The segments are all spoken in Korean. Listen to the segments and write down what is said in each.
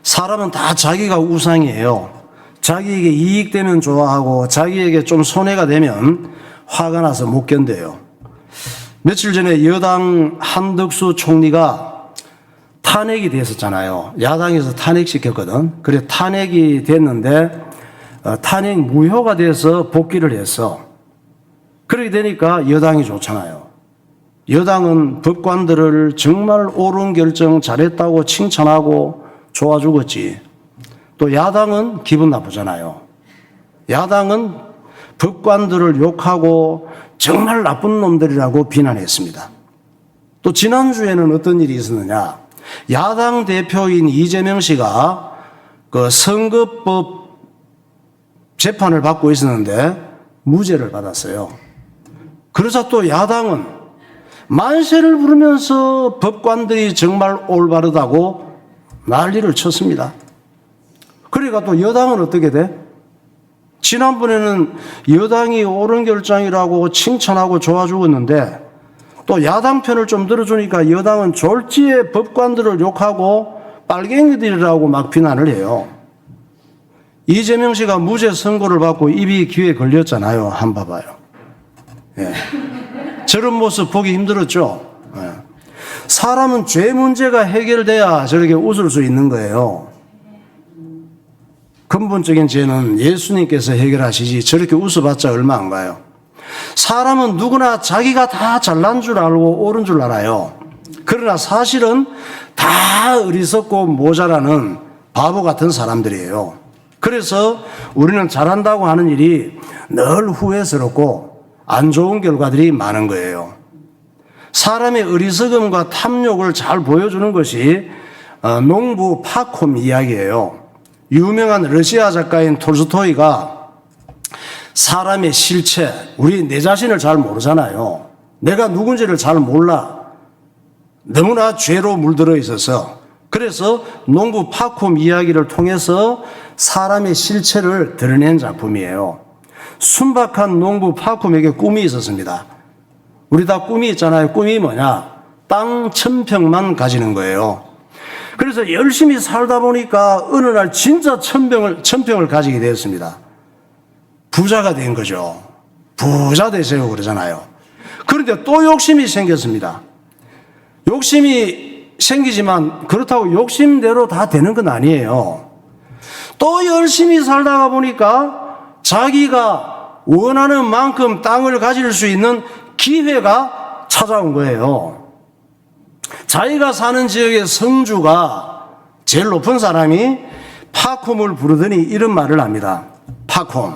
사람은 다 자기가 우상이에요. 자기에게 이익되면 좋아하고 자기에게 좀 손해가 되면 화가 나서 못 견뎌요. 며칠 전에 여당 한덕수 총리가 탄핵이 됐었잖아요. 야당에서 탄핵시켰거든. 그래 탄핵이 됐는데 탄핵 무효가 돼서 복귀를 했어. 그렇게 되니까 여당이 좋잖아요. 여당은 법관들을 정말 옳은 결정 잘했다고 칭찬하고 좋아 죽었지. 또 야당은 기분 나쁘잖아요. 야당은 법관들을 욕하고 정말 나쁜 놈들이라고 비난했습니다. 또 지난주에는 어떤 일이 있었느냐. 야당 대표인 이재명 씨가 그 선거법 재판을 받고 있었는데 무죄를 받았어요. 그래서 또 야당은 만세를 부르면서 법관들이 정말 올바르다고 난리를 쳤습니다. 그러니까 또 여당은 어떻게 돼? 지난번에는 여당이 옳은 결정이라고 칭찬하고 좋아 죽었는데 또 야당 편을 좀 들어주니까 여당은 졸지에 법관들을 욕하고 빨갱이들이라고 막 비난을 해요. 이재명 씨가 무죄 선고를 받고 입이 귀에 걸렸잖아요. 한번 봐봐요. 예. 저런 모습 보기 힘들었죠. 예. 사람은 죄 문제가 해결돼야 저렇게 웃을 수 있는 거예요. 근본적인 죄는 예수님께서 해결하시지 저렇게 웃어봤자 얼마 안 가요. 사람은 누구나 자기가 다 잘난 줄 알고 옳은 줄 알아요. 그러나 사실은 다 어리석고 모자라는 바보 같은 사람들이에요. 그래서 우리는 잘한다고 하는 일이 늘 후회스럽고 안 좋은 결과들이 많은 거예요. 사람의 어리석음과 탐욕을 잘 보여주는 것이 농부 파콤 이야기예요. 유명한 러시아 작가인 톨스토이가 사람의 실체, 우리 내 자신을 잘 모르잖아요. 내가 누군지를 잘 몰라. 너무나 죄로 물들어 있어서. 그래서 농부 파콤 이야기를 통해서 사람의 실체를 드러낸 작품이에요. 순박한 농부 파콤에게 꿈이 있었습니다. 우리 다 꿈이 있잖아요. 꿈이 뭐냐? 땅 1000평만 가지는 거예요. 그래서 열심히 살다 보니까 어느 날 진짜 1000평을 가지게 되었습니다. 부자가 된 거죠. 부자 되세요 그러잖아요. 그런데 또 욕심이 생겼습니다. 욕심이 생기지만 그렇다고 욕심대로 다 되는 건 아니에요. 또 열심히 살다가 보니까 자기가 원하는 만큼 땅을 가질 수 있는 기회가 찾아온 거예요. 자기가 사는 지역의 성주가 제일 높은 사람이 파콤을 부르더니 이런 말을 합니다. 파콤,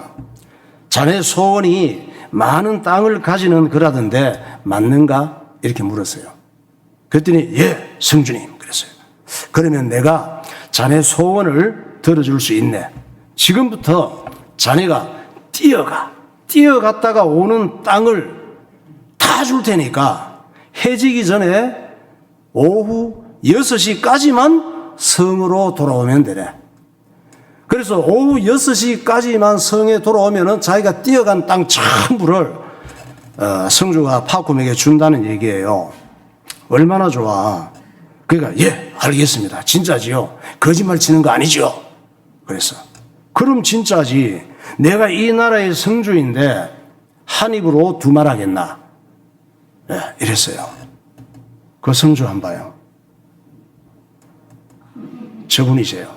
자네 소원이 많은 땅을 가지는 거라던데 맞는가? 이렇게 물었어요. 그랬더니 예, 성주님 그랬어요. 그러면 내가 자네 소원을 들어줄 수 있네. 지금부터 자네가 뛰어갔다가 오는 땅을 다 줄 테니까 해지기 전에 오후 6시까지만 성으로 돌아오면 되네. 그래서 오후 6시까지만 성에 돌아오면 자기가 뛰어간 땅 전부를 성주가 파콤에게 준다는 얘기예요. 얼마나 좋아. 그러니까 예, 알겠습니다. 진짜지요. 거짓말 치는 거 아니죠. 그래서 그럼 진짜지. 내가 이 나라의 성주인데 한 입으로 두 말 하겠나. 예, 이랬어요. 그 성주 한 봐요. 저분이세요.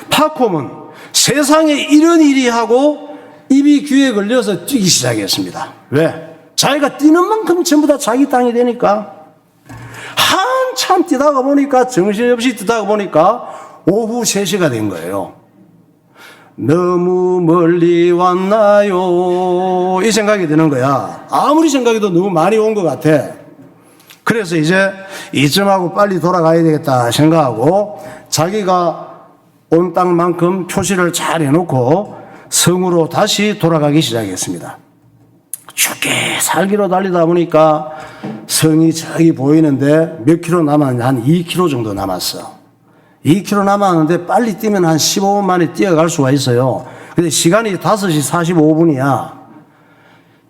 파콤은 세상에 이런 일이 하고 입이 귀에 걸려서 뛰기 시작했습니다. 왜? 자기가 뛰는 만큼 전부 다 자기 땅이 되니까. 한참 뛰다가 보니까 정신없이 뛰다가 보니까 오후 3시가 된 거예요. 너무 멀리 왔나요? 이 생각이 드는 거야. 아무리 생각해도 너무 많이 온 것 같아. 그래서 이제 이쯤하고 빨리 돌아가야 되겠다 생각하고 자기가 온 땅만큼 표시를 잘 해놓고 성으로 다시 돌아가기 시작했습니다. 죽게 살기로 달리다 보니까 성이 저기 보이는데 몇 킬로 남았는데 한 2킬로 정도 남았어. 2km 남았는데 빨리 뛰면 한 15분 만에 뛰어갈 수가 있어요. 근데 시간이 5시 45분이야.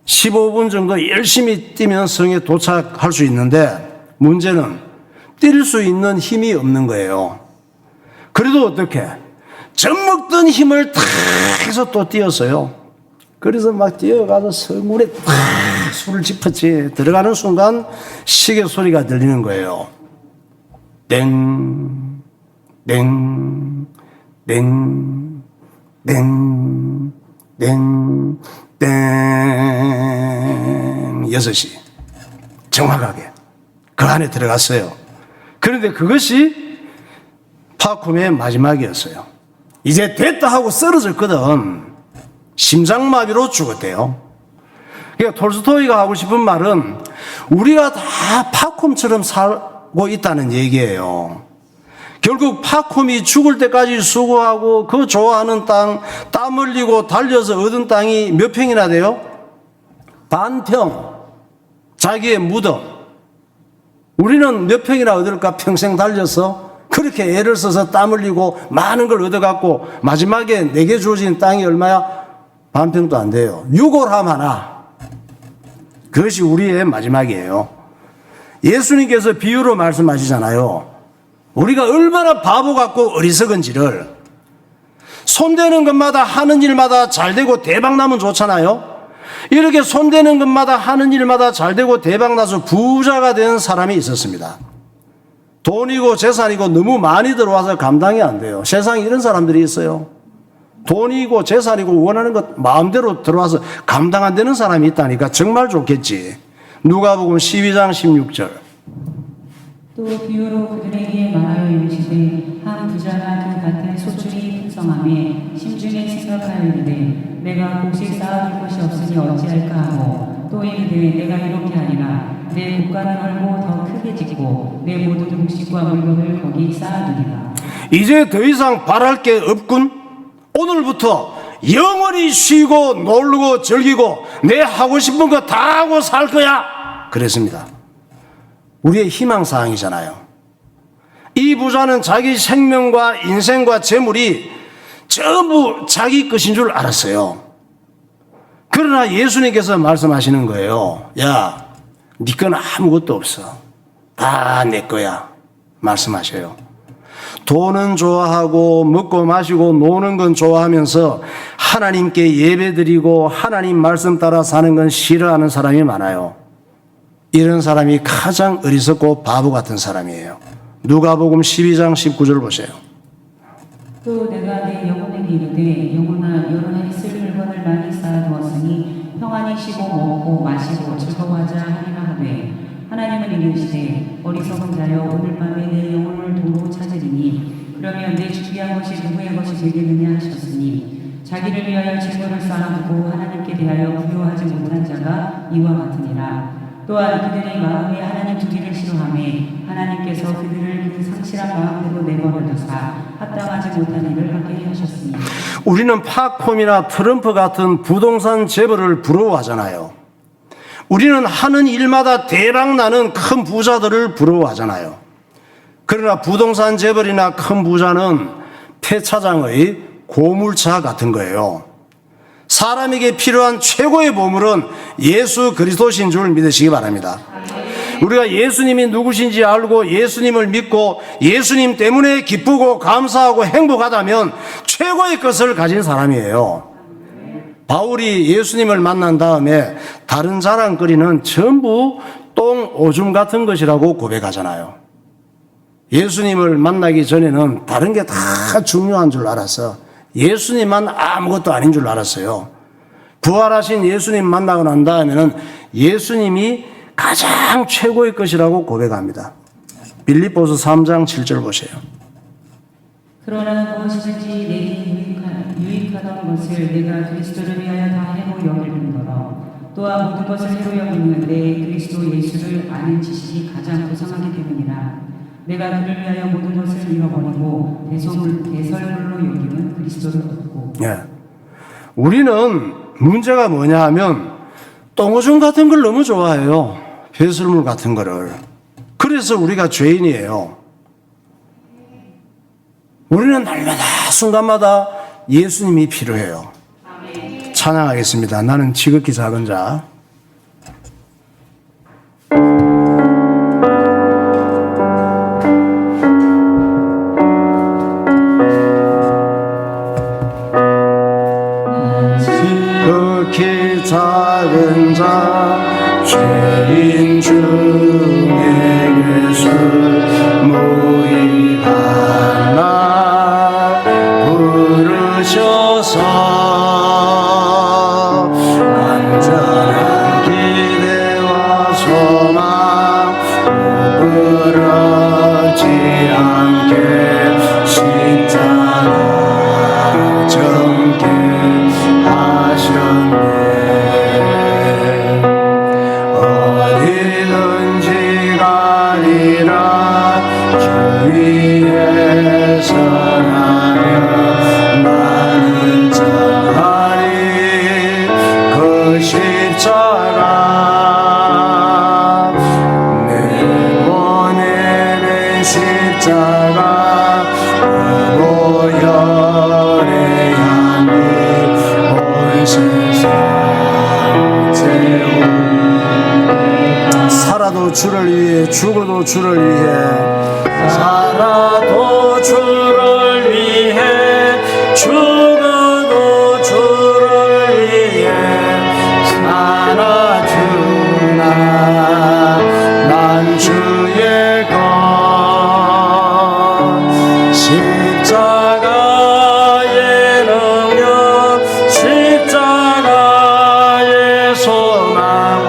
15분 정도 열심히 뛰면 성에 도착할 수 있는데 문제는 뛸 수 있는 힘이 없는 거예요. 그래도 어떻게? 젖먹던 힘을 탁 해서 또 뛰었어요. 그래서 막 뛰어가서 성문에 탁 술을 짚었지. 들어가는 순간 시계 소리가 들리는 거예요. 땡, 땡, 땡, 땡, 땡, 땡. 6시. 정확하게. 그 안에 들어갔어요. 그런데 그것이 파쿰의 마지막이었어요. 이제 됐다 하고 쓰러졌거든. 심장마비로 죽었대요. 그러니까 톨스토이가 하고 싶은 말은 우리가 다 파쿰처럼 살고 있다는 얘기예요. 결국 파쿰이 죽을 때까지 수고하고 그 좋아하는 땅, 땀 흘리고 달려서 얻은 땅이 몇 평이나 돼요? 반평. 자기의 무덤. 우리는 몇 평이나 얻을까? 평생 달려서 그렇게 애를 써서 땀 흘리고 많은 걸 얻어갖고 마지막에 내게 주어진 땅이 얼마야? 반평도 안 돼요. 6월함 하나. 그것이 우리의 마지막이에요. 예수님께서 비유로 말씀하시잖아요. 우리가 얼마나 바보 같고 어리석은지를. 손대는 것마다 하는 일마다 잘 되고 대박 나면 좋잖아요. 이렇게 손대는 것마다 하는 일마다 잘 되고 대박 나서 부자가 된 사람이 있었습니다. 돈이고 재산이고 너무 많이 들어와서 감당이 안 돼요. 세상에 이런 사람들이 있어요. 돈이고 재산이고 원하는 것 마음대로 들어와서 감당 안 되는 사람이 있다니까 정말 좋겠지. 누가복음 12장 16절. 또 비유로 그들에게 말하여 이르시되 한 부자가 그 밭에 소출이 풍성하매 심중에 생각하였는데 내가 곡식 쌓아둘 것이 없으니 어찌할까 하고 또 이르되 내가 이렇게 하리라 내 곡간을 헐고 더 크게 짓고 내 모든 곡식과 물건을 거기 쌓아두리라. 이제 더 이상 바랄 게 없군. 오늘부터 영원히 쉬고 놀고 즐기고 내 하고 싶은 거 다 하고 살 거야. 그랬습니다. 우리의 희망사항이잖아요. 이 부자는 자기 생명과 인생과 재물이 전부 자기 것인 줄 알았어요. 그러나 예수님께서 말씀하시는 거예요. 야, 네 건 아무것도 없어. 다 내 거야. 말씀하셔요. 돈은 좋아하고 먹고 마시고 노는 건 좋아하면서 하나님께 예배드리고 하나님 말씀 따라 사는 건 싫어하는 사람이 많아요. 이런 사람이 가장 어리석고 바보 같은 사람이에요. 누가복음 12장 19절 보세요. 또 내가 내 영혼에게 이르되 영혼아 여러 해 쓸 물건을 많이 쌓아두었으니 평안히 쉬고 먹고 마시고 즐거워하자 하리라 하되 하나님은 이르시되 어리석은 자여 오늘 밤에 내 영혼을 도로 찾으리니 그러면 내 주귀한 것이 누구의 것이 되겠느냐 하셨으니 자기를 위하여 재물을 쌓아두고 하나님께 대하여 부요하지 못한 자가 이와 같으니라. 또한 그들의 마음에 하나님 두기를 싫어하매 하나님께서 그들을 그 상실한 마음대로 내버려두사 합당하지 못한 일을 하게 하셨으니. 우리는 파콤이나 트럼프 같은 부동산 재벌을 부러워하잖아요. 우리는 하는 일마다 대박 나는 큰 부자들을 부러워하잖아요. 그러나 부동산 재벌이나 큰 부자는 폐차장의 고물차 같은 거예요. 사람에게 필요한 최고의 보물은 예수 그리스도신 줄 믿으시기 바랍니다. 우리가 예수님이 누구신지 알고 예수님을 믿고 예수님 때문에 기쁘고 감사하고 행복하다면 최고의 것을 가진 사람이에요. 바울이 예수님을 만난 다음에 다른 자랑거리는 전부 똥 오줌 같은 것이라고 고백하잖아요. 예수님을 만나기 전에는 다른 게 다 중요한 줄 알았어. 예수님만 아무것도 아닌 줄 알았어요. 부활하신 예수님 만나고 난 다음에는 예수님이 가장 최고의 것이라고 고백합니다. 빌립보서 3장 7절 보세요. 그러나 무엇이든지 내게 유익하던 것을 내가 그리스도를 위하여 다 해고 여기는더러 또한 모든 것을 해로 여기는데 그리스도 예수를 아는 지식이 가장 고상하기 때문이라. 내가 그를 위하여 모든 것을 잃어버리고 대설물로 여기는 그리스도를 얻고. 예. 우리는 문제가 뭐냐 하면 똥오줌 같은 걸 너무 좋아해요. 배설물 같은 거를. 그래서 우리가 죄인이에요. 우리는 날마다 순간마다 예수님이 필요해요. 찬양하겠습니다. 나는 지극히 작은 자. 십자가 보혈의 향이 온 세상 채우리. 살아도 주를 위해 죽어도 주를 위해 살아도 주를 위해 죽어도 주를 위해 살아주나 난 주의 것 십자가의 능력 십자가의 소망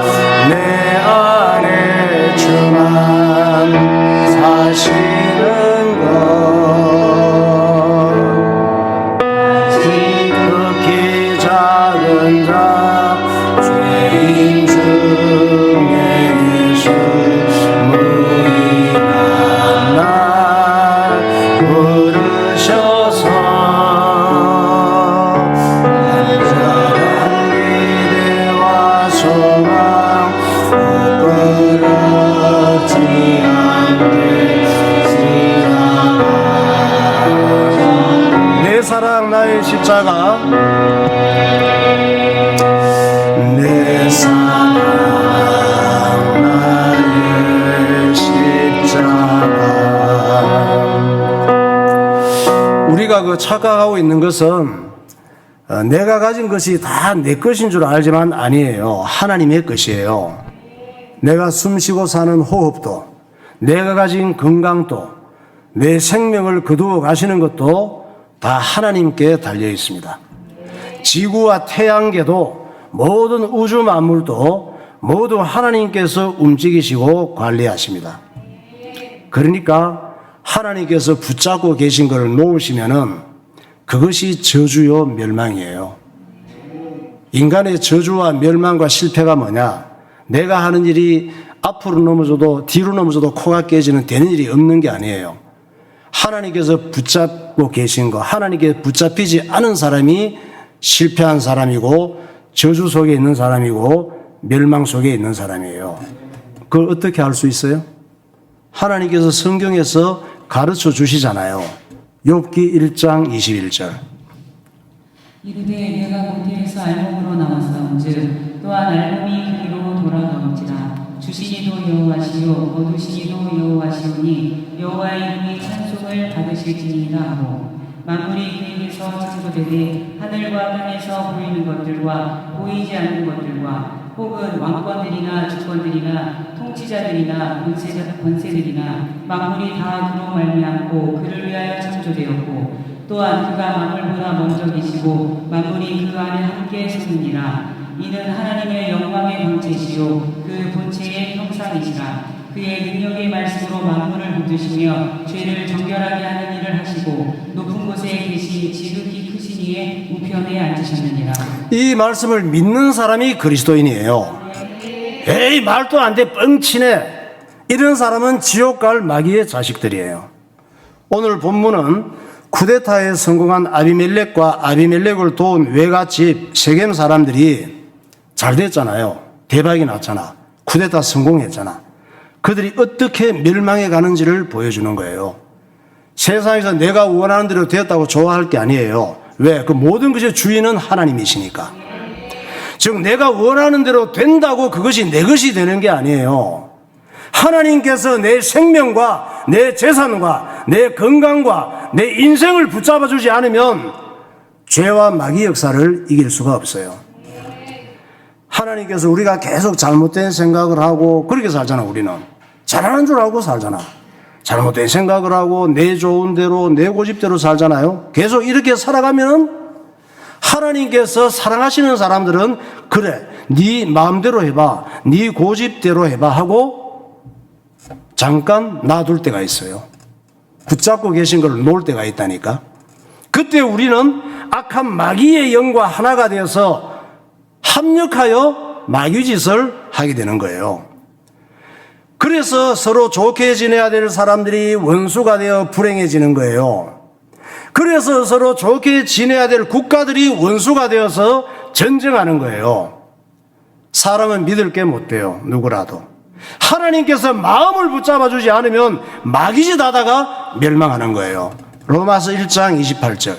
내 안에 주만 사시는 것 지극히 작은 자 죄인 중에 예수 무익한 날 부르셔서 한자한 기대와 소망 부끄럽지 않게 내 사랑 나의 십자가 내 사랑 나의 십자가. 우리가 그 착각하고 있는 것은 내가 가진 것이 다 내 것인 줄 알지만 아니에요. 하나님의 것이에요. 내가 숨쉬고 사는 호흡도, 내가 가진 건강도, 내 생명을 거두어 가시는 것도 다 하나님께 달려 있습니다. 지구와 태양계도 모든 우주 만물도 모두 하나님께서 움직이시고 관리하십니다. 그러니까 하나님께서 붙잡고 계신 것을 놓으시면은 그것이 저주요 멸망이에요. 인간의 저주와 멸망과 실패가 뭐냐? 내가 하는 일이 앞으로 넘어져도 뒤로 넘어져도 코가 깨지는 되는 일이 없는 게 아니에요. 하나님께서 붙잡고 계신 거, 하나님께 붙잡히지 않은 사람이 실패한 사람이고 저주 속에 있는 사람이고 멸망 속에 있는 사람이에요. 그걸 어떻게 알 수 있어요? 하나님께서 성경에서 가르쳐 주시잖아요. 욥기 1장 21절. 이르되 내가 모태에서 알몸으로 나왔사온즉 또한 알몸이 그리로 돌아가온지라. 주시니도 여호와시요 거두시니도 여호와시오니 여호와의 이름이 찬송을 받으실지니이다 하고 만물이 그에게서 창조되되 하늘과 땅에서 보이는 것들과 보이지 않는 것들과 혹은 왕권들이나 주권들이나 통치자들이나 권세들이나 만물이 다 그로 말미암고 그를 위하여 창조되었고 또한 그가 만물보다 먼저 계시고 만물이 그 안에 함께 서느니라. 이는 하나님의 영광의 광채시요 그 본체의 형상이시라. 그의 능력의 말씀으로 만물을 붙드시며 죄를 정결하게 하는 일을 하시고 높은 곳에 계신 지극히 크신 이의 우편에 앉으셨느니라. 이 말씀을 믿는 사람이 그리스도인이에요. 에이 말도 안 돼 뻥치네. 이런 사람은 지옥 갈 마귀의 자식들이에요. 오늘 본문은 쿠데타에 성공한 아비멜렉과 아비멜렉을 도운 외갓집 세겜 사람들이 잘 됐잖아요. 대박이 났잖아. 쿠데타 성공했잖아. 그들이 어떻게 멸망해 가는지를 보여주는 거예요. 세상에서 내가 원하는 대로 되었다고 좋아할 게 아니에요. 왜? 그 모든 것의 주인은 하나님이시니까. 즉 내가 원하는 대로 된다고 그것이 내 것이 되는 게 아니에요. 하나님께서 내 생명과 내 재산과 내 건강과 내 인생을 붙잡아 주지 않으면 죄와 마귀 역사를 이길 수가 없어요. 하나님께서 우리가 계속 잘못된 생각을 하고 그렇게 살잖아. 우리는 잘하는 줄 알고 살잖아. 잘못된 생각을 하고 내 좋은 대로 내 고집대로 살잖아요. 계속 이렇게 살아가면 하나님께서 사랑하시는 사람들은 그래 네 마음대로 해봐, 네 고집대로 해봐 하고 잠깐 놔둘 때가 있어요. 붙잡고 계신 걸 놓을 때가 있다니까. 그때 우리는 악한 마귀의 영과 하나가 되어서 합력하여 마귀짓을 하게 되는 거예요. 그래서 서로 좋게 지내야 될 사람들이 원수가 되어 불행해지는 거예요. 그래서 서로 좋게 지내야 될 국가들이 원수가 되어서 전쟁하는 거예요. 사람은 믿을 게 못 돼요. 누구라도. 하나님께서 마음을 붙잡아 주지 않으면 마귀짓 하다가 멸망하는 거예요. 로마서 1장 28절.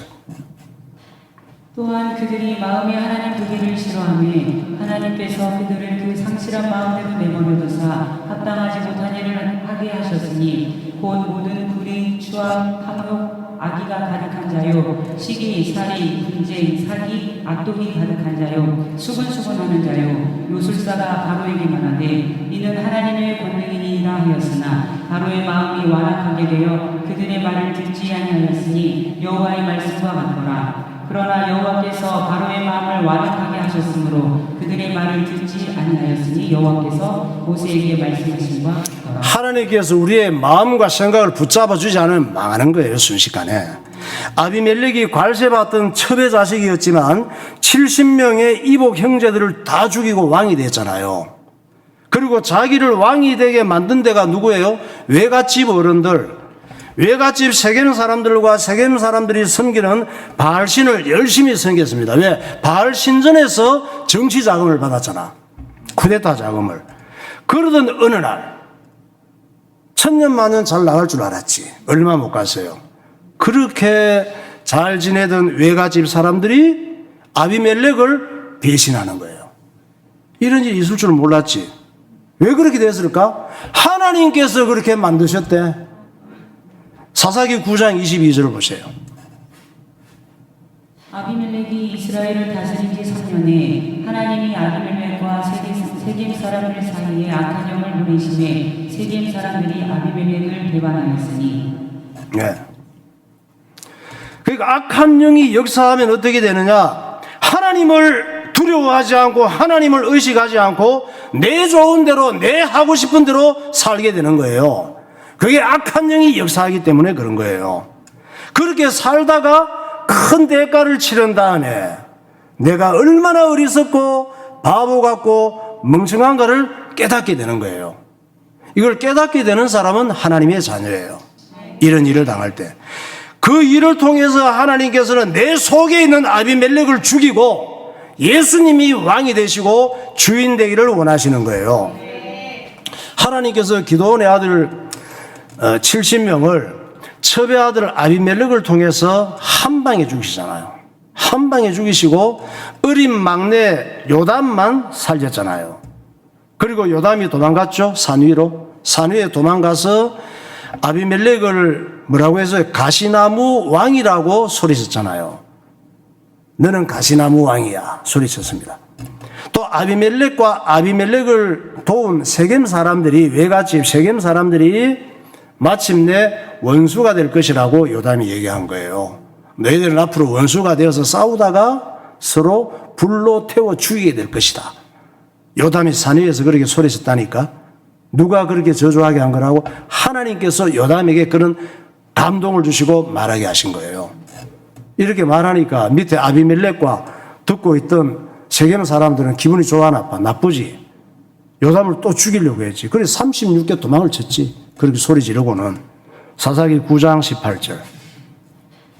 또한 그들이 마음에 하나님 보기를 싫어하며 하나님께서 그들을 그 상실한 마음대로 내버려두사 합당하지 못한 일을 하게 하셨으니 곧 모든 불의, 추악, 탐욕, 악의가 가득한 자요 시기, 살이, 분쟁, 사기, 악독이 가득한 자요 수근수근하는 자요 요술사가 바로에게 말하되 이는 하나님의 권능이니라 하였으나 바로의 마음이 완악하게 되어 그들의 말을 듣지 아니하였으니 여호와의 말씀과 같더라. 그러나 여호와께서 바로의 마음을 완악하게 하셨으므로 그들의 말을 듣지 아니하였으니 여호와께서 모세에게 말씀하신 바 같더라. 하나님께서 우리의 마음과 생각을 붙잡아 주지 않으면 망하는 거예요. 순식간에. 아비멜렉이 관세받던 첩의 자식이었지만 70명의 이복 형제들을 다 죽이고 왕이 됐잖아요. 그리고 자기를 왕이 되게 만든 데가 누구예요? 외갓집 어른들, 외갓집 세겜 사람들과 세겜 사람들이 섬기는 바알신을 열심히 섬겼습니다. 왜? 바알 신전에서 정치 자금을 받았잖아. 쿠데타 자금을. 그러던 어느 날 천년만년 잘 나갈 줄 알았지. 얼마 못 갔어요. 그렇게 잘 지내던 외갓집 사람들이 아비멜렉을 배신하는 거예요. 이런 일이 있을 줄 몰랐지. 왜 그렇게 됐을까? 하나님께서 그렇게 만드셨대. 사사기 9장 22절을 보세요. 아비멜렉이 이스라엘을 다스린 지 3년에 하나님이 아비멜렉과 세겜 사람들 사이에 악한 영을 보내심에 세겜 사람들이 아비멜렉을 배반하였으니. 네. 그러니까 악한 영이 역사하면 어떻게 되느냐? 하나님을 두려워하지 않고 하나님을 의식하지 않고 내 좋은 대로 내 하고 싶은 대로 살게 되는 거예요. 그게 악한 영이 역사하기 때문에 그런 거예요. 그렇게 살다가 큰 대가를 치른 다음에 내가 얼마나 어리석고 바보 같고 멍청한가를 깨닫게 되는 거예요. 이걸 깨닫게 되는 사람은 하나님의 자녀예요. 이런 일을 당할 때. 그 일을 통해서 하나님께서는 내 속에 있는 아비멜렉을 죽이고 예수님이 왕이 되시고 주인 되기를 원하시는 거예요. 하나님께서 기드온의 아들 70명을 첩의 아들 아비멜렉을 통해서 한 방에 죽이시잖아요. 한 방에 죽이시고 어린 막내 요담만 살렸잖아요. 그리고 요담이 도망갔죠. 산 위로. 산 위에 도망가서 아비멜렉을 뭐라고 해서 가시나무 왕이라고 소리쳤잖아요. 너는 가시나무 왕이야 소리쳤습니다. 또 아비멜렉과 아비멜렉을 도운 세겜 사람들이 외갓집 세겜 사람들이 마침내 원수가 될 것이라고 요담이 얘기한 거예요. 너희들은 앞으로 원수가 되어서 싸우다가 서로 불로 태워 죽이게 될 것이다. 요담이 산 위에서 그렇게 소리쳤다니까. 누가 그렇게 저주하게 한 거라고? 하나님께서 요담에게 그런 감동을 주시고 말하게 하신 거예요. 이렇게 말하니까 밑에 아비멜렉과 듣고 있던 세겜 사람들은 기분이 좋아 나빠? 나쁘지. 요담을 또 죽이려고 했지. 그래서 36개 도망을 쳤지. 그렇게 소리 지르고는. 사사기 9장 18절.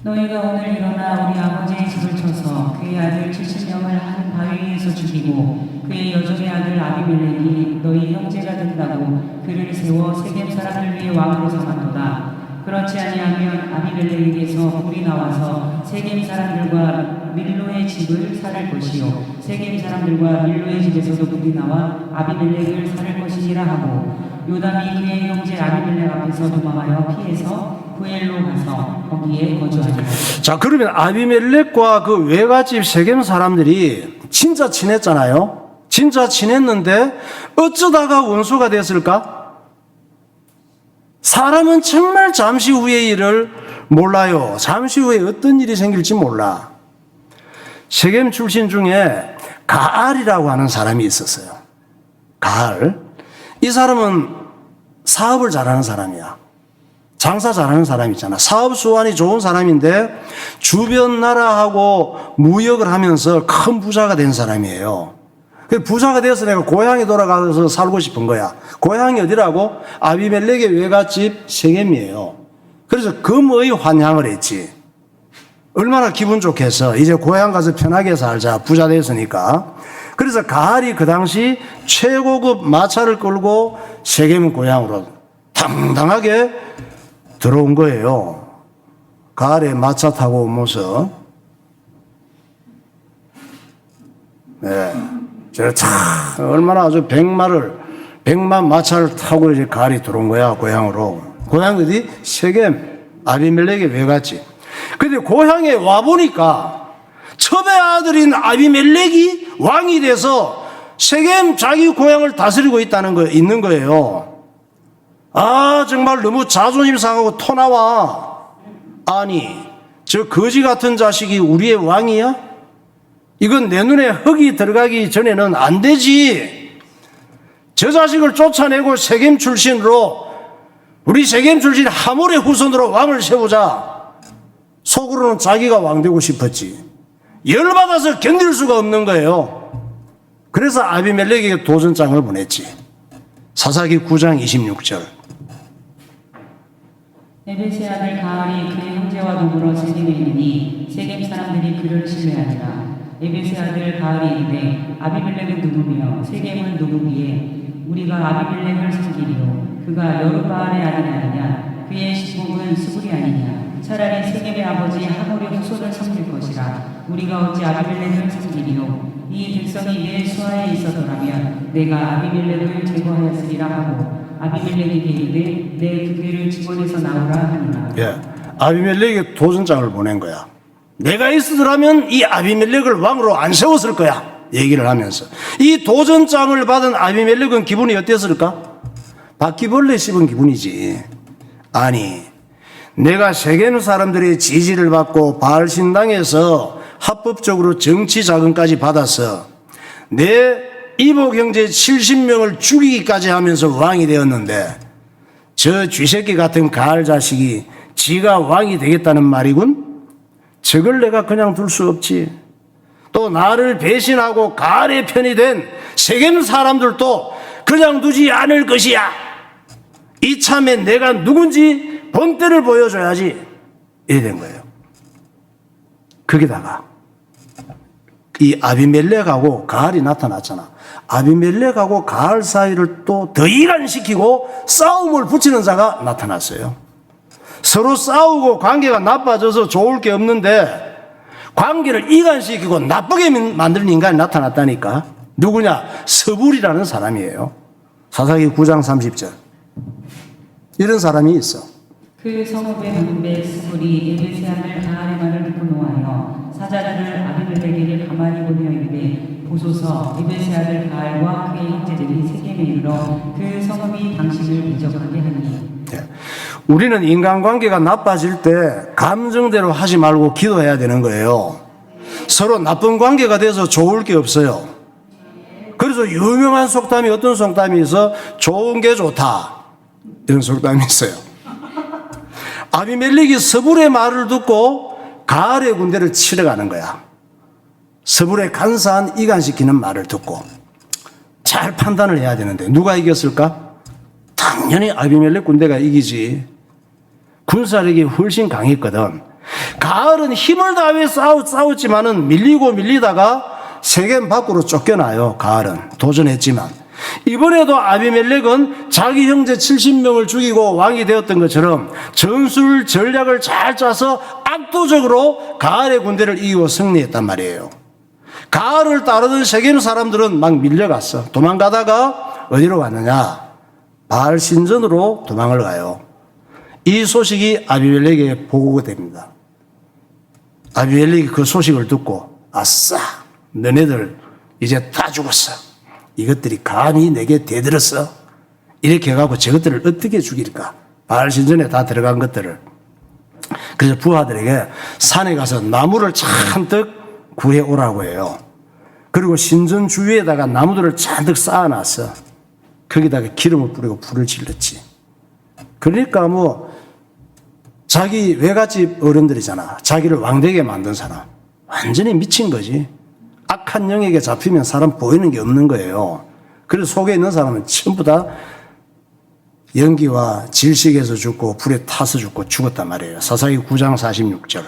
너희가 오늘 일어나 우리 아버지의 집을 쳐서 그의 아들 70명을 한 바위 위에서 죽이고 그의 여종의 아들 아비멜렉이 너희 형제가 된다고 그를 세워 세겜 사람들 위에 왕으로 삼았도다. 그렇지 아니하면 아비멜렉에게서 불이 나와서 세겜 사람들과 밀로의 집을 살릴 것이요 세겜 사람들과 밀로의 집에서도 불이 나와 아비멜렉을 살릴 것이니라 하고 요담이 그의 형제 아비멜렉 앞에서 도망하여 피해서 구엘로 가서 거기에 거주하니라. 자, 그러면 아비멜렉과 그 외갓집 세겜 사람들이 진짜 친했잖아요. 진짜 친했는데 어쩌다가 원수가 됐을까? 사람은 정말 잠시 후의 일을 몰라요. 잠시 후에 어떤 일이 생길지 몰라. 세겜 출신 중에 가알이라고 하는 사람이 있었어요. 가알. 이 사람은 사업을 잘하는 사람이야. 장사 잘하는 사람 있잖아. 사업 수완이 좋은 사람인데 주변 나라하고 무역을 하면서 큰 부자가 된 사람이에요. 부자가 되어서 내가 고향에 돌아가서 살고 싶은 거야. 고향이 어디라고? 아비멜렉의 외갓집 세겜이에요. 그래서 금의 환향을 했지. 얼마나 기분 좋겠어. 이제 고향 가서 편하게 살자. 부자 됐으니까. 그래서 가알이 그 당시 최고급 마차를 끌고 세겜 고향으로 당당하게 들어온 거예요. 가을에 마차 타고 온 모습. 네. 얼마나 아주 백만 마차를 타고 이제 가을이 들어온 거야, 고향으로. 고향 어디? 세겜. 아비멜렉에 왜 갔지? 근데 고향에 와보니까 첩의 아들인 아비멜렉이 왕이 돼서 세겜 자기 고향을 다스리고 있는 거예요. 아, 정말 너무 자존심 상하고 토 나와. 아니, 저 거지 같은 자식이 우리의 왕이야? 이건 내 눈에 흙이 들어가기 전에는 안 되지. 저 자식을 쫓아내고 세겜 출신으로, 우리 세겜 출신 하몰의 후손으로 왕을 세우자. 속으로는 자기가 왕 되고 싶었지. 열받아서 견딜 수가 없는 거예요. 그래서 아비멜렉에게 도전장을 보냈지. 사사기 9장 26절. 에베스의 아들 가알이 그의 형제와 더불어 세겜에 이르니 세겜 사람들이 그를 신뢰하니라. 에베스의 아들 가알이 이르되 아비멜렉은 누구며 세겜은 누구기에 우리가 아비멜렉을 섬기리요. 그가 여루바알의 아들이 아니냐. 그의 시국은 스불이 아니냐. 차라리 세겜의 아버지 하몰의 후손을 섬길 것이라. 우리가 어찌 아비멜렉을 섬기리요. 이 백성이 내 수하에 있어서라면 내가 아비멜렉을 제거하였으리라 하고 아비멜렉에게 이르되 내 두 개를 직원에서 나오라 하니라. 예, 아비멜렉에게 도전장을 보낸 거야. 내가 있으더라면 이 아비멜렉을 왕으로 안 세웠을 거야. 얘기를 하면서 이 도전장을 받은 아비멜렉은 기분이 어땠을까? 바퀴벌레 씹은 기분이지. 아니, 내가 세겜 사람들의 지지를 받고 바알 신당에서 합법적으로 정치 자금까지 받아서 내 이복 형제 70명을 죽이기까지 하면서 왕이 되었는데 저 쥐새끼 같은 가알 자식이 지가 왕이 되겠다는 말이군? 저걸 내가 그냥 둘 수 없지. 또 나를 배신하고 가알의 편이 된 세겜 사람들도 그냥 두지 않을 것이야. 이참에 내가 누군지 본때를 보여줘야지. 이래 된 거예요. 거기다가 이 아비멜렉하고 가알이 나타났잖아. 아비멜렉하고 가알 사이를 또 더 이간시키고 싸움을 붙이는 자가 나타났어요. 서로 싸우고 관계가 나빠져서 좋을 게 없는데 관계를 이간시키고 나쁘게 만드는 인간이 나타났다니까. 누구냐? 스불이라는 사람이에요. 사사기 9장 30절. 이런 사람이 있어. 그 성읍의 방배 스불이 에베스의 아들 가알의 말을 듣고 노하여 사자들을 아비멜렉에게 가만히 보내어 이르되 보소서 에베스의 아들 가알과 그의 형제들이 세겜에 이르러 그 성읍이 당신을 대적하게 하니. 네. 우리는 인간관계가 나빠질 때 감정대로 하지 말고 기도해야 되는 거예요. 서로 나쁜 관계가 돼서 좋을 게 없어요. 그래서 유명한 속담이 어떤 속담이 있어? 좋은 게 좋다. 이런 속담이 있어요. 아비멜렉이 스불의 말을 듣고 가알의 군대를 치러 가는 거야. 스불의 간사한 이간시키는 말을 듣고 잘 판단을 해야 되는데 누가 이겼을까? 당연히 아비멜렉 군대가 이기지. 군사력이 훨씬 강했거든. 가알은 힘을 다해 싸웠지만은 밀리다가 세겜 밖으로 쫓겨나요. 가알은 도전했지만 이번에도 아비멜렉은 자기 형제 70명을 죽이고 왕이 되었던 것처럼 전술 전략을 잘 짜서 압도적으로 가알의 군대를 이기고 승리했단 말이에요. 가알을 따르던 세겜 사람들은 막 밀려갔어. 도망가다가 어디로 갔느냐? 바알 신전으로 도망을 가요. 이 소식이 아비멜렉에게 보고가 됩니다. 아비멜렉이 그 소식을 듣고 아싸, 너네들 이제 다 죽었어. 이것들이 감히 내게 대들었어. 이렇게 해가지고 저것들을 어떻게 죽일까? 바알 신전에 다 들어간 것들을. 그래서 부하들에게 산에 가서 나무를 잔뜩 구해오라고 해요. 그리고 신전 주위에다가 나무들을 잔뜩 쌓아놨어. 거기다가 기름을 뿌리고 불을 질렀지. 그러니까 자기 외갓집 어른들이잖아. 자기를 왕되게 만든 사람. 완전히 미친 거지. 악한 영에게 잡히면 사람 보이는 게 없는 거예요. 그래서 속에 있는 사람은 전부 다 연기와 질식에서 죽고 불에 타서 죽고 죽었단 말이에요. 사사기 9장 46절.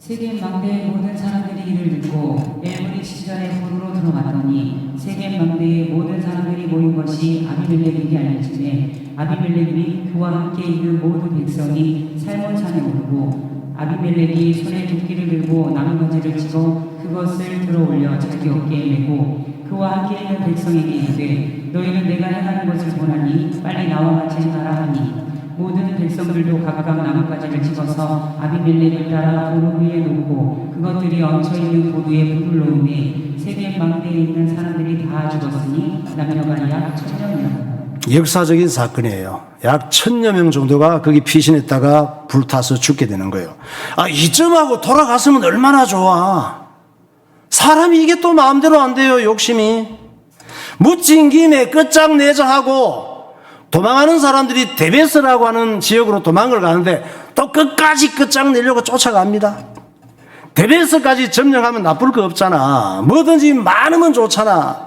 세겜 망대의 모든 사람들이 이를 듣고 엘물이 시전에 보루로 들어갔더니 세겜 망대의 모든 사람들이 모인 것이 아비멜렉에게 알려지매 아비멜렉이 그와 함께 있는 모든 백성이 살몬산에 오르고 아비멜렉이 손에 도끼를 들고 나무가지를 치고 그것을 들어올려 자기 어깨에 메고 그와 함께 있는 백성에게 이르되 너희는 내가 행하는 것을 보나니 빨리 나와 같이 행하라 하니 모든 백성들도 각각 나뭇가지를 집어서 아비멜렉을 따라 보루 위에 놓고 그것들이 얹혀 있는 보루에 불을 놓음에 세겜 망대에 있는 사람들이 다 죽었으니 남녀가 약 1000명. 역사적인 사건이에요. 약 1000여 명 정도가 거기 피신했다가 불타서 죽게 되는 거예요. 이쯤하고 돌아갔으면 얼마나 좋아. 사람이 이게 또 마음대로 안 돼요, 욕심이. 묻힌 김에 끝장내자 하고 도망하는 사람들이 데베스라고 하는 지역으로 도망을 가는데 또 끝까지 끝장내려고 쫓아갑니다. 데베스까지 점령하면 나쁠 거 없잖아. 뭐든지 많으면 좋잖아.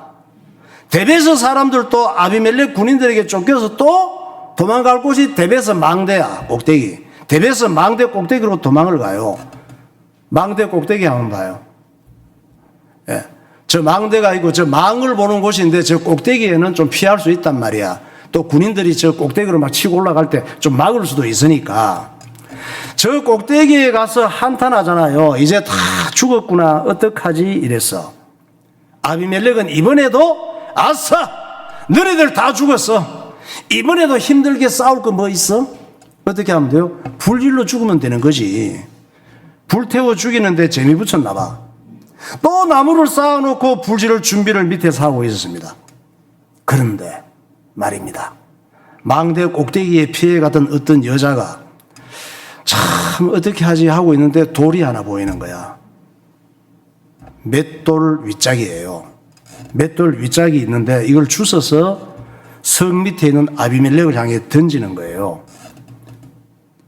데베스 사람들도 아비멜렉 군인들에게 쫓겨서 또 도망갈 곳이 데베스 망대야, 꼭대기. 데베스 망대 꼭대기로 도망을 가요. 망대 꼭대기 한번 봐요. 예. 저 망대가 있고 저 망을 보는 곳인데 저 꼭대기에는 좀 피할 수 있단 말이야. 또 군인들이 저 꼭대기로 막 치고 올라갈 때 좀 막을 수도 있으니까. 저 꼭대기에 가서 한탄하잖아요. 이제 다 죽었구나. 어떡하지? 이랬어. 아비멜렉은 이번에도 아싸! 너네들 다 죽었어. 이번에도 힘들게 싸울 거 뭐 있어? 어떻게 하면 돼요? 불질러 죽으면 되는 거지. 불태워 죽이는데 재미 붙였나 봐. 또 나무를 쌓아놓고 불질을 준비를 밑에서 하고 있었습니다. 그런데 말입니다. 망대 꼭대기에 피해가던 어떤 여자가 참 어떻게 하지 하고 있는데 돌이 하나 보이는 거야. 맷돌 윗짝이에요. 맷돌 윗짝이 있는데 이걸 주워서 성 밑에 있는 아비멜렉을 향해 던지는 거예요.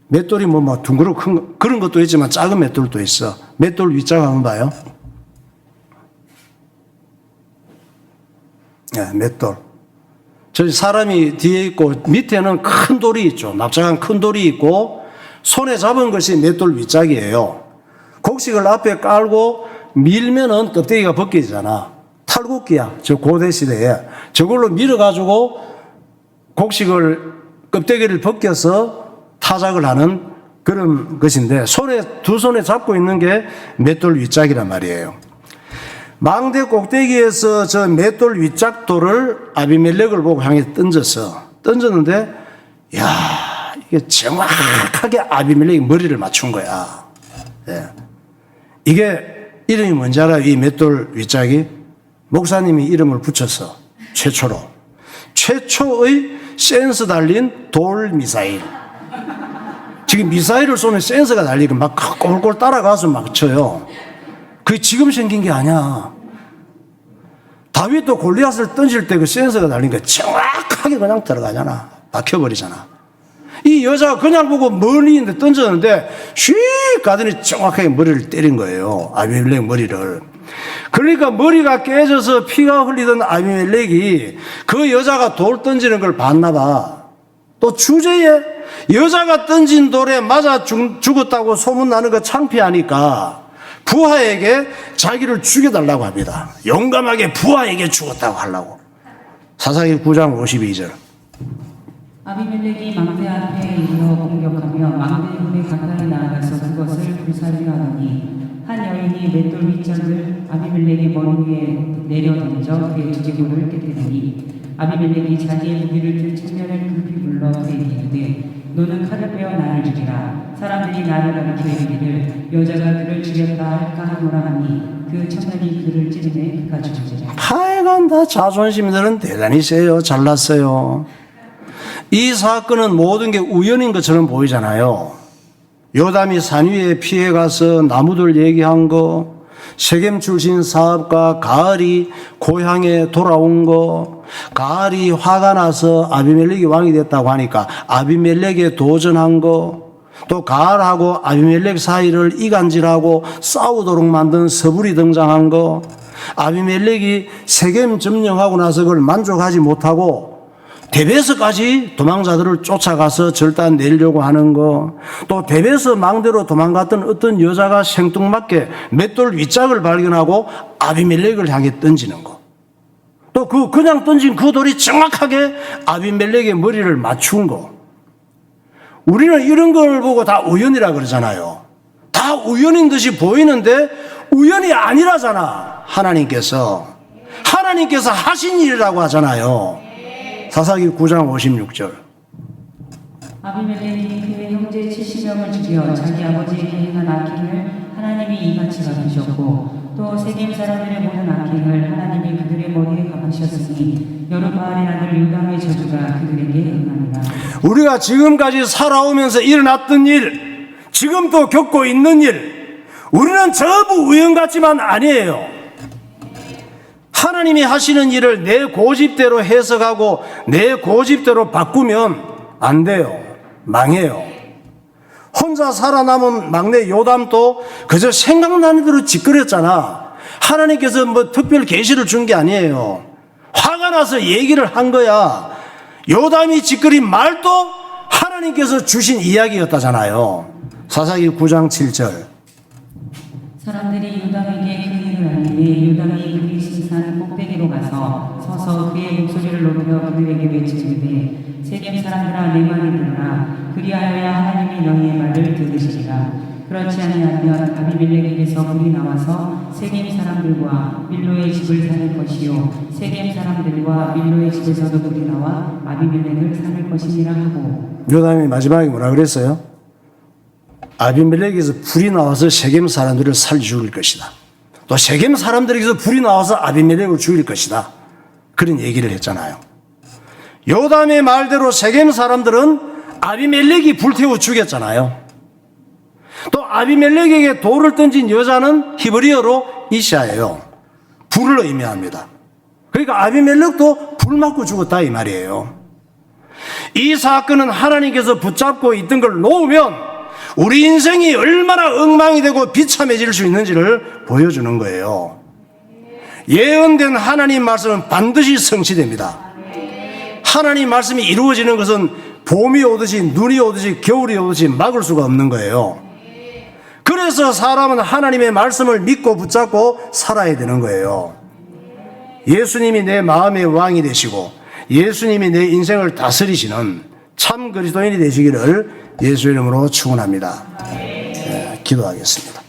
맷돌이 뭐 둥그렇고 큰 거, 그런 것도 있지만 작은 맷돌도 있어. 맷돌 윗짝 한번 봐요. 네, 맷돌. 저 사람이 뒤에 있고 밑에는 큰 돌이 있죠. 납작한 큰 돌이 있고 손에 잡은 것이 맷돌 윗짝이에요. 곡식을 앞에 깔고 밀면은 껍데기가 벗겨지잖아. 탈곡기야. 저 고대 시대에 저걸로 밀어가지고 곡식을 껍데기를 벗겨서 타작을 하는 그런 것인데 두 손에 잡고 있는 게 맷돌 윗짝이란 말이에요. 망대 꼭대기에서 저 맷돌 윗짝돌을 아비멜렉을 보고 향해 던졌는데 야, 이게 정확하게 아비멜렉이 머리를 맞춘 거야. 예. 이게 이름이 뭔지 알아요? 이 맷돌 윗짝이 목사님이 이름을 붙였어. 최초의 센서 달린 돌 미사일. 지금 미사일을 쏘면 센서가 달리고 막 꼴꼴 따라가서 막 쳐요. 그게 지금 생긴 게 아니야. 다윗도 골리앗을 던질 때 그 센서가 달린 게 정확하게 그냥 들어가잖아. 박혀버리잖아. 이 여자가 그냥 보고 멀리 있는데 던졌는데 슉 가더니 정확하게 머리를 때린 거예요. 아비멜렉 머리를. 그러니까 머리가 깨져서 피가 흘리던 아비멜렉이 그 여자가 돌 던지는 걸 봤나 봐. 또 주제에 여자가 던진 돌에 맞아 죽었다고 소문나는 거 창피하니까 부하에게 자기를 죽여달라고 합니다. 용감하게 부하에게 죽었다고 하려고. 사사기 9장 52절. 아비멜렉이 망대 앞에 이르러 공격하며 망대문에 가까이 나아가서 그것을 불살이려 하더니 한 여인이 맷돌 윗짝을 아비멜렉의 머리 위에 내려 던져 그의 두개골을 깨뜨리니 아비멜렉이 자기의 무기를 든 청년을 급히 불러 그에게 이르되 너는 칼을 빼어 나를 죽이라. 사람들이 나를 가리켜 이르기를 여자가 그를 죽였다 할까 하노라 하니 그 청년이 그를 찌르매 그가 죽으리라. 하여간 다 자존심들은 대단히 세요. 잘났어요. 이 사건은 모든 게 우연인 것처럼 보이잖아요. 요담이 산 위에 피해가서 나무들 얘기한 거, 세겜 출신 사업가 가을이 고향에 돌아온 거, 가을이 화가 나서 아비멜렉이 왕이 됐다고 하니까 아비멜렉에 도전한 거, 또 가을하고 아비멜렉 사이를 이간질하고 싸우도록 만든 서불이 등장한 거, 아비멜렉이 세겜 점령하고 나서 그걸 만족하지 못하고 대베스까지 도망자들을 쫓아가서 절단 내려고 하는 거, 또 대베스 망대로 도망갔던 어떤 여자가 생뚱맞게 맷돌 윗짝을 발견하고 아비멜렉을 향해 던지는 거, 또 그냥 던진 그 돌이 정확하게 아비멜렉의 머리를 맞춘 거. 우리는 이런 걸 보고 다 우연이라 그러잖아요. 다 우연인 듯이 보이는데 우연이 아니라잖아. 하나님께서 하신 일이라고 하잖아요. 사사기 9장 56절. 아비멜렉이 그의 형제 70명을 죽여 자기 아버지에게 행한 악행을 하나님이 이같이 갚으셨고 또 세겜 사람들의 모든 악행을 하나님이 그들의 머리에 갚으셨으니 여루바알의 아들 요담의 저주가 그들에게 응하니라. 우리가 지금까지 살아오면서 일어났던 일, 지금 또 겪고 있는 일, 우리는 전부 우연 같지만 아니에요. 하나님이 하시는 일을 내 고집대로 해석하고 내 고집대로 바꾸면 안 돼요. 망해요. 혼자 살아남은 막내 요담도 그저 생각나는 대로 짓거렸잖아. 하나님께서 뭐 특별 계시를 준 게 아니에요. 화가 나서 얘기를 한 거야. 요담이 짓거린 말도 하나님께서 주신 이야기였다잖아요. 사사기 9장 7절. 사람들이 요담에게 그 일을 알리니 요담이 그리 신산 꼭대기로 가서 서서 그의 목소리를 높여 그들에게 외치되 세겜 사람들아 내 말을 들으라. 그리하여야 하나님이 너희의 말을 들으시리라. 그렇지 아니하면 아비멜렉에게서 불이 나와서 세겜 사람들과 밀로의 집을 살릴 것이요 세겜 사람들과 밀로의 집에서도 불이 나와 아비멜렉을 살릴 것이니라 하고. 요담이 마지막에 뭐라 그랬어요? 아비멜렉에서 불이 나와서 세겜 사람들을 살려 죽일 것이다. 또 세겜 사람들에게서 불이 나와서 아비멜렉을 죽일 것이다. 그런 얘기를 했잖아요. 요담의 말대로 세겜 사람들은 아비멜렉이 불태워 죽였잖아요. 또 아비멜렉에게 돌을 던진 여자는 히브리어로 이샤예요. 불을 의미합니다. 그러니까 아비멜렉도 불 맞고 죽었다 이 말이에요. 이 사건은 하나님께서 붙잡고 있던 걸 놓으면 우리 인생이 얼마나 엉망이 되고 비참해질 수 있는지를 보여주는 거예요. 예언된 하나님 말씀은 반드시 성취됩니다. 하나님 말씀이 이루어지는 것은 봄이 오듯이 눈이 오듯이 겨울이 오듯이 막을 수가 없는 거예요. 그래서 사람은 하나님의 말씀을 믿고 붙잡고 살아야 되는 거예요. 예수님이 내 마음의 왕이 되시고 예수님이 내 인생을 다스리시는 참 그리스도인이 되시기를 예수 이름으로 축원합니다. 네, 기도하겠습니다.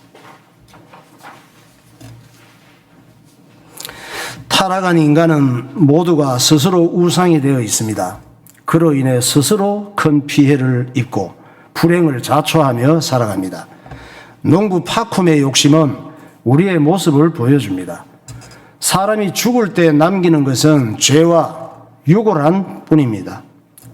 타락한 인간은 모두가 스스로 우상이 되어 있습니다. 그로 인해 스스로 큰 피해를 입고 불행을 자초하며 살아갑니다. 농부 파쿰의 욕심은 우리의 모습을 보여줍니다. 사람이 죽을 때 남기는 것은 죄와 유골한 뿐입니다.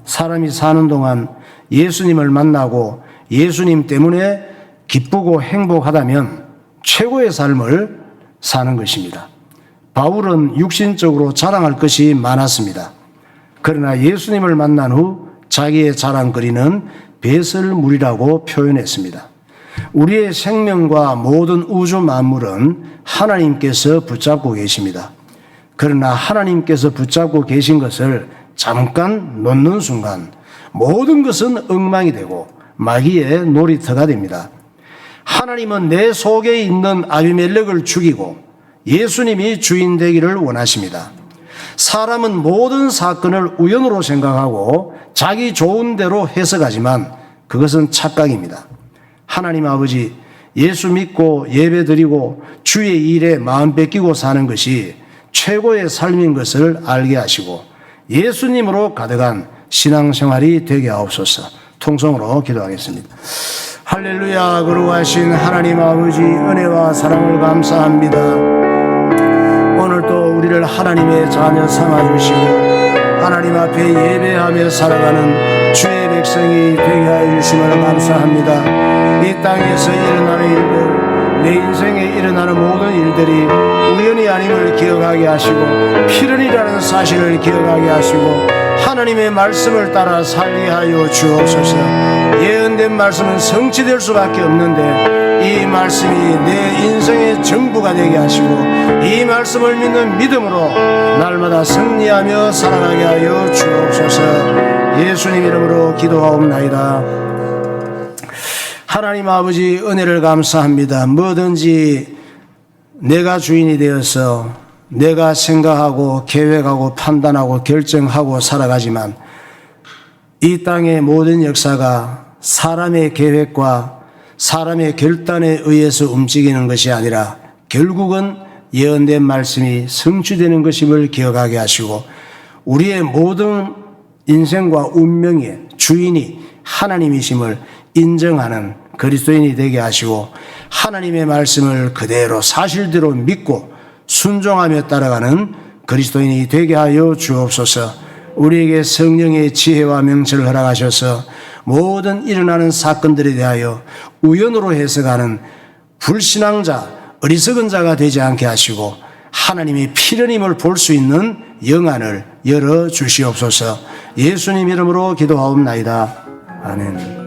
사람이 사는 동안 예수님을 만나고 예수님 때문에 기쁘고 행복하다면 최고의 삶을 사는 것입니다. 바울은 육신적으로 자랑할 것이 많았습니다. 그러나 예수님을 만난 후 자기의 자랑거리는 배설물이라고 표현했습니다. 우리의 생명과 모든 우주 만물은 하나님께서 붙잡고 계십니다. 그러나 하나님께서 붙잡고 계신 것을 잠깐 놓는 순간 모든 것은 엉망이 되고 마귀의 놀이터가 됩니다. 하나님은 내 속에 있는 아비멜렉을 죽이고 예수님이 주인 되기를 원하십니다. 사람은 모든 사건을 우연으로 생각하고 자기 좋은 대로 해석하지만 그것은 착각입니다. 하나님 아버지, 예수 믿고 예배 드리고 주의 일에 마음 뺏기고 사는 것이 최고의 삶인 것을 알게 하시고 예수님으로 가득한 신앙생활이 되게 하옵소서. 통성으로 기도하겠습니다. 할렐루야. 거룩하신 하나님 아버지, 은혜와 사랑을 감사합니다. 오늘도 우리를 하나님의 자녀 삼아주시고 하나님 앞에 예배하며 살아가는 주의 백성이 되게 하여 주심을 감사합니다. 이 땅에서 일어나는 일들, 내 인생에 일어나는 모든 일들이 우연이 아님을 기억하게 하시고 필연이라는 사실을 기억하게 하시고 하나님의 말씀을 따라 살게 하여 주옵소서. 예언된 말씀은 성취될 수밖에 없는데 이 말씀이 내 인생의 전부가 되게 하시고 이 말씀을 믿는 믿음으로 날마다 승리하며 살아가게 하여 주옵소서. 예수님 이름으로 기도하옵나이다. 하나님 아버지, 은혜를 감사합니다. 뭐든지 내가 주인이 되어서 내가 생각하고 계획하고 판단하고 결정하고 살아가지만 이 땅의 모든 역사가 사람의 계획과 사람의 결단에 의해서 움직이는 것이 아니라 결국은 예언된 말씀이 성취되는 것임을 기억하게 하시고 우리의 모든 인생과 운명의 주인이 하나님이심을 인정하는 그리스도인이 되게 하시고 하나님의 말씀을 그대로 사실대로 믿고 순종하며 따라가는 그리스도인이 되게 하여 주옵소서. 우리에게 성령의 지혜와 명철을 허락하셔서 모든 일어나는 사건들에 대하여 우연으로 해석하는 불신앙자, 어리석은 자가 되지 않게 하시고 하나님이 필연임을 볼 수 있는 영안을 열어 주시옵소서. 예수님 이름으로 기도하옵나이다. 아멘.